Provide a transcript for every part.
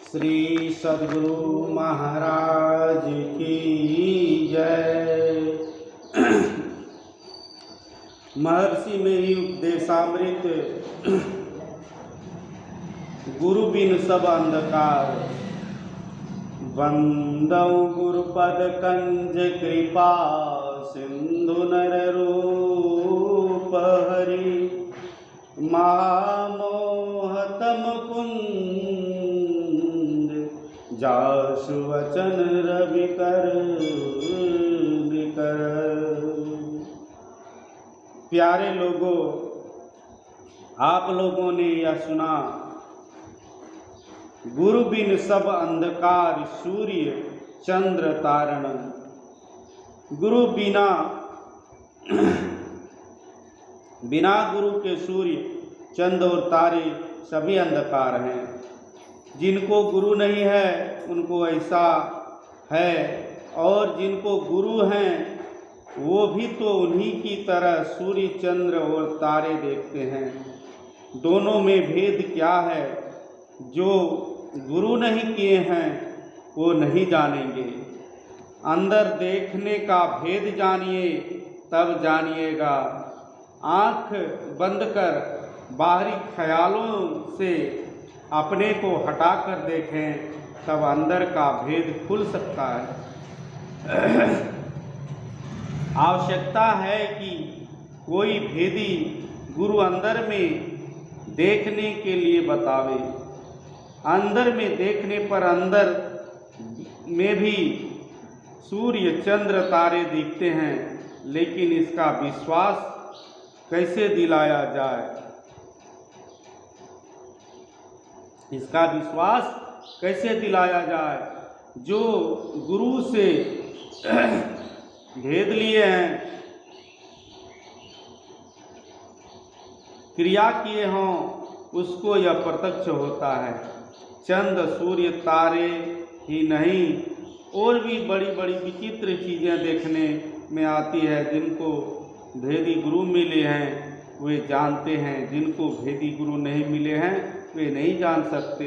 श्री सद्गुरु महाराज की जय। महर्षि मेरी उपदेशामृत। गुरु बिन सब अंधकार, वंदौ गुरुपद कंज कृपा सिंधु नर रूप हरि। महामोहतम कुंज जासु वचन रवि कर विकर। प्यारे लोगों, आप लोगों ने यह सुना, गुरु बिन सब अंधकार सूर्य चंद्र तारण। गुरु बिना गुरु के सूर्य चंद्र और तारे सभी अंधकार हैं। जिनको गुरु नहीं है उनको ऐसा है, और जिनको गुरु हैं वो भी तो उन्हीं की तरह सूर्य चंद्र और तारे देखते हैं। दोनों में भेद क्या है? जो गुरु नहीं किए हैं वो नहीं जानेंगे। अंदर देखने का भेद जानिए, तब जानिएगा। आँख बंद कर बाहरी ख्यालों से अपने को हटाकर देखें, तब अंदर का भेद खुल सकता है। आवश्यकता है कि कोई भेदी गुरु अंदर में देखने के लिए बतावे। अंदर में देखने पर अंदर में भी सूर्य चंद्र तारे दिखते हैं, लेकिन इसका विश्वास कैसे दिलाया जाए? इसका विश्वास कैसे दिलाया जाए? जो गुरु से भेद लिए हैं, क्रिया किए हों, उसको यह प्रत्यक्ष होता है। चंद्र सूर्य तारे ही नहीं, और भी बड़ी बड़ी विचित्र चीज़ें देखने में आती है। जिनको भेदी गुरु मिले हैं वे जानते हैं, जिनको भेदी गुरु नहीं मिले हैं वे नहीं जान सकते।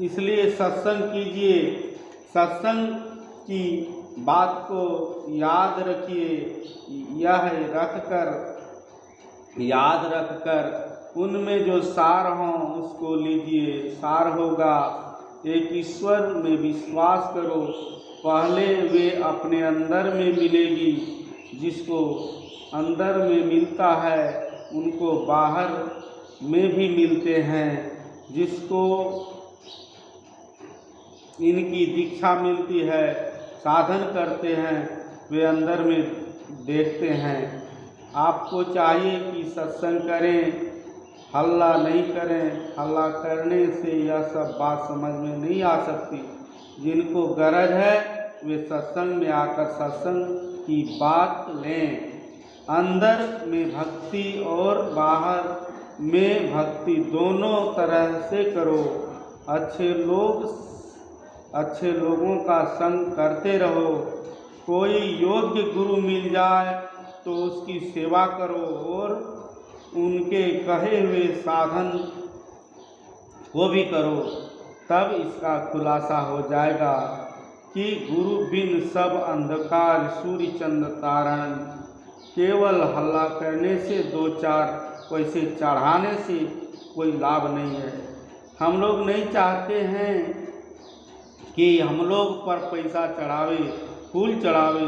इसलिए सत्संग कीजिए, सत्संग की बात को याद रखिए। यह याद रखकर उनमें जो सार हों उसको लीजिए। सार होगा, एक ईश्वर में विश्वास करो। पहले वे अपने अंदर में मिलेगी। जिसको अंदर में मिलता है उनको बाहर में भी मिलते हैं। जिसको इनकी दीक्षा मिलती है, साधन करते हैं, वे अंदर में देखते हैं। आपको चाहिए कि सत्संग करें, हल्ला नहीं करें। हल्ला करने से यह सब बात समझ में नहीं आ सकती। जिनको गरज है वे सत्संग में आकर सत्संग की बात लें। अंदर में भक्ति और बाहर में भक्ति दोनों तरह से करो। अच्छे लोगों का संग करते रहो। कोई योग्य गुरु मिल जाए तो उसकी सेवा करो, और उनके कहे हुए साधन को भी करो। तब इसका खुलासा हो जाएगा कि गुरु बिन सब अंधकार सूर्य चंद्र तारण। केवल हल्ला करने से, दो चार पैसे चढ़ाने से कोई लाभ नहीं है। हम लोग नहीं चाहते हैं कि हम लोग पर पैसा चढ़ावे, फूल चढ़ावे।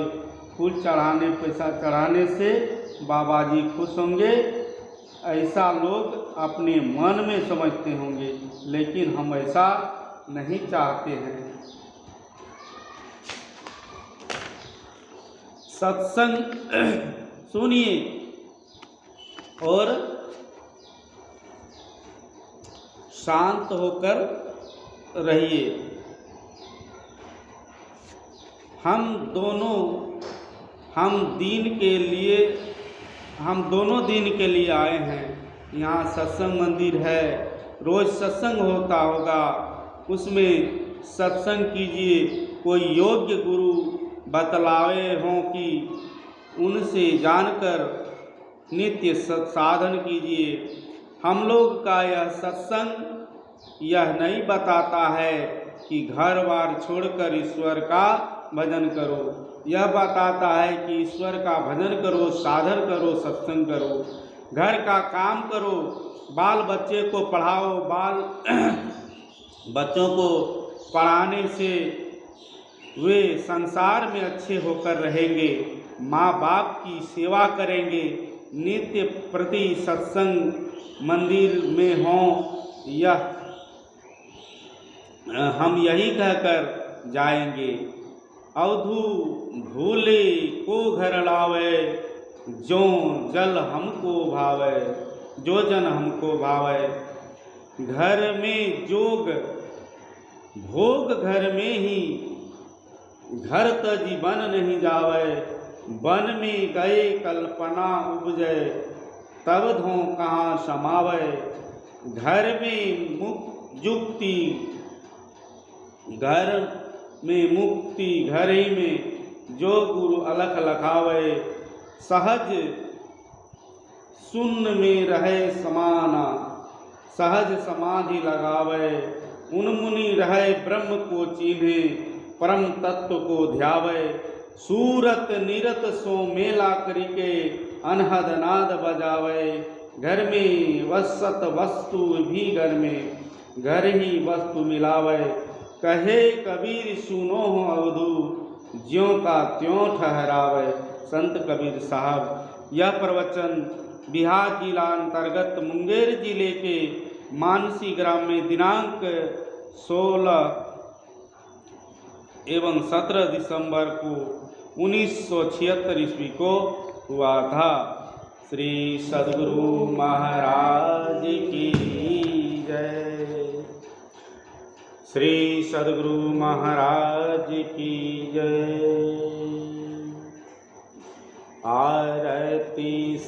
फूल चढ़ाने, पैसा चढ़ाने से बाबा जी खुश होंगे, ऐसा लोग अपने मन में समझते होंगे, लेकिन हम ऐसा नहीं चाहते हैं। सत्संग सुनिए और शांत होकर रहिए। हम दोनों दिन के लिए आए हैं। यहाँ सत्संग मंदिर है, रोज सत्संग होता होगा, उसमें सत्संग कीजिए। कोई योग्य गुरु बतलावे हों कि उनसे जानकर नित्य साधन कीजिए। हम लोग का यह सत्संग यह नहीं बताता है कि घर बार छोड़कर ईश्वर का भजन करो। यह बताता है कि ईश्वर का भजन करो, साधन करो, सत्संग करो, घर का काम करो, बाल बच्चे को पढ़ाओ। बाल बच्चों को पढ़ाने से वे संसार में अच्छे होकर रहेंगे, माँ बाप की सेवा करेंगे, नित्य प्रति सत्संग मंदिर में हों। यह हम यही कहकर जाएंगे। अवधू भूले को घर लावे, जो जल हमको भावे, जो जन हमको भावे। घर में जोग भोग घर में ही, घर तजी बन नहीं जावे। बन में गए कल्पना उपजे, तब धो कहाँ समावे। घर में मुक्ति घर ही में, जो गुरु अलख लखावे। सहज शून्य में रहे समाना, सहज समाधि लगावे। उन मुनि रहे ब्रह्म को चीन्हे, परम तत्व को ध्यावे। सूरत निरत सो मेला करिके, अनहद नाद बजावे। घर में वसत वस्तु भी घर में, घर ही वस्तु मिलावे। कहे कबीर सुनो हो अवधू, ज्यों का त्यों ठहरावे। संत कबीर साहब। यह प्रवचन बिहार जिला अंतर्गत मुंगेर जिले के मानसी ग्राम में दिनांक 16 एवं 17 दिसंबर को 1976 ईस्वी को हुआ था। श्री सद्गुरु महाराज की जय। श्री सद्गुरु महाराज की जय। आरती